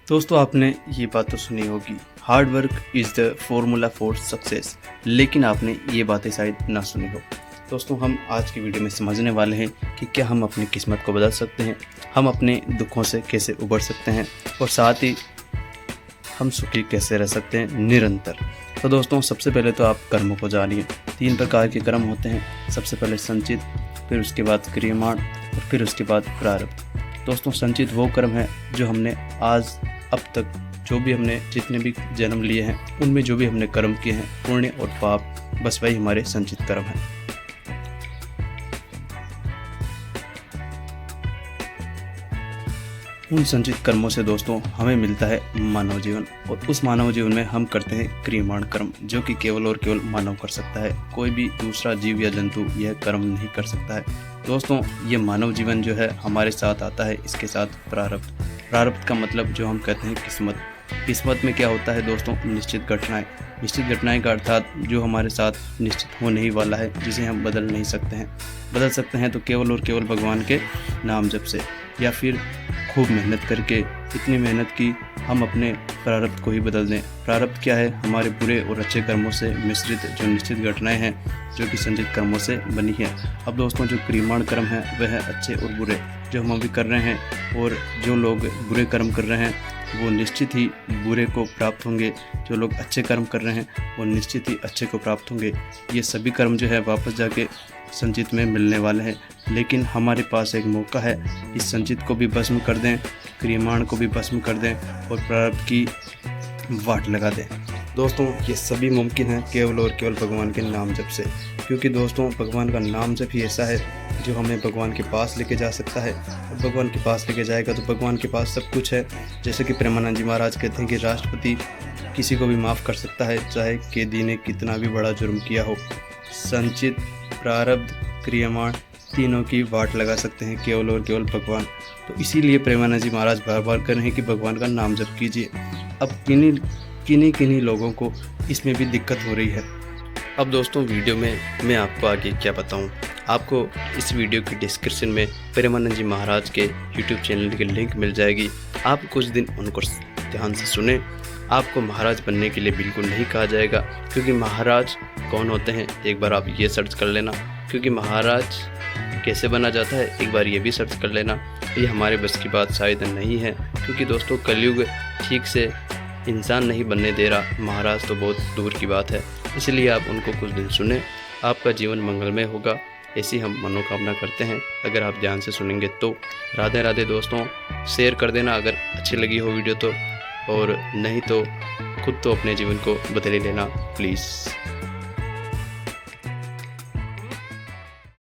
दोस्तों आपने ये बात तो सुनी होगी, hard work is the formula for success, लेकिन आपने ये बातें शायद ना सुनी हो। दोस्तों हम आज की वीडियो में समझने वाले हैं कि क्या हम अपनी किस्मत को बदल सकते हैं, हम अपने दुखों से कैसे उबर सकते हैं और साथ ही हम सुखी कैसे रह सकते हैं निरंतर। तो दोस्तों सबसे पहले तो आप कर्मों को जानिए। 3 प्रकार के कर्म होते हैं। सबसे पहले संचित, फिर उसके बाद क्रियमाण और फिर उसके बाद प्रारब्ध। दोस्तों संचित वो कर्म है जो हमने आज अब तक जो भी हमने जितने भी जन्म लिए हैं उनमें जो भी हमने कर्म किए हैं, पुण्य और पाप, बस वही हमारे संचित कर्म हैं। उन संचित कर्मों से दोस्तों हमें मिलता है मानव जीवन, और उस मानव जीवन में हम करते हैं क्रियमाण कर्म, जो कि केवल और केवल मानव कर सकता है। कोई भी दूसरा जीव या जंतु यह कर्म नहीं कर सकता है। दोस्तों ये मानव जीवन जो है हमारे साथ आता है, इसके साथ प्रारब्ध। प्रारब्ध का मतलब जो हम कहते हैं किस्मत। किस्मत में क्या होता है दोस्तों? निश्चित घटनाएं। निश्चित घटनाएं का अर्थात जो हमारे साथ निश्चित होने ही वाला है, जिसे हम बदल नहीं सकते हैं। बदल सकते हैं तो केवल और केवल भगवान के नाम जप से, या फिर खूब मेहनत करके। इतनी मेहनत की हम अपने प्रारब्ध को ही बदल दें। प्रारब्ध क्या है? हमारे बुरे और अच्छे कर्मों से मिश्रित जो निश्चित घटनाएं हैं, जो कि संचित कर्मों से बनी है। अब दोस्तों जो क्रियमाण कर्म है वह है अच्छे और बुरे, जो हम अभी कर रहे हैं। और जो लोग बुरे कर्म कर रहे हैं वो निश्चित ही बुरे को प्राप्त होंगे, जो लोग अच्छे कर्म कर रहे हैं वो निश्चित ही अच्छे को प्राप्त होंगे। ये सभी कर्म जो है वापस जाके संचित में मिलने वाले हैं। लेकिन हमारे पास एक मौका है, इस संचित को भी भस्म कर दें, क्रियमाण को भी भस्म कर दें और प्रारब्ध की वाट लगा दें। दोस्तों ये सभी मुमकिन है केवल और केवल भगवान के नाम जप से, क्योंकि दोस्तों भगवान का नाम जप ही ऐसा है जो हमें भगवान के पास लेके जा सकता है। और भगवान के पास लेके जाएगा तो भगवान के पास सब कुछ है। जैसे कि प्रेमानंद जी महाराज कहते हैं कि राष्ट्रपति किसी को भी माफ़ कर सकता है, चाहे कैदी ने कितना भी बड़ा जुर्म किया हो। संचित, प्रारब्ध, क्रियमाण तीनों की वाट लगा सकते हैं केवल और केवल भगवान। तो इसीलिए प्रेमानंद जी महाराज बार बार कर रहे हैं कि भगवान का नाम जप कीजिए। अब किन्हीं लोगों को इसमें भी दिक्कत हो रही है। अब दोस्तों वीडियो में मैं आपको आगे क्या बताऊं। आपको इस वीडियो की डिस्क्रिप्शन में प्रेमानंद जी महाराज के यूट्यूब चैनल की लिंक मिल जाएगी। आप कुछ दिन उनको ध्यान से सुने। आपको महाराज बनने के लिए बिल्कुल नहीं कहा जाएगा, क्योंकि महाराज कौन होते हैं एक बार आप ये सर्च कर लेना। क्योंकि महाराज कैसे बना जाता है एक बार ये भी सर्च कर लेना। ये हमारे बस की बात शायद नहीं है, क्योंकि दोस्तों कलयुग ठीक से इंसान नहीं बनने दे रहा, महाराज तो बहुत दूर की बात है। इसलिए आप उनको कुछ दिन सुने, आपका जीवन मंगलमय होगा, ऐसी हम मनोकामना करते हैं। अगर आप ध्यान से सुनेंगे तो। राधे राधे दोस्तों। शेयर कर देना अगर अच्छी लगी हो वीडियो तो, और नहीं तो खुद तो अपने जीवन को बदल ही लेना प्लीज़।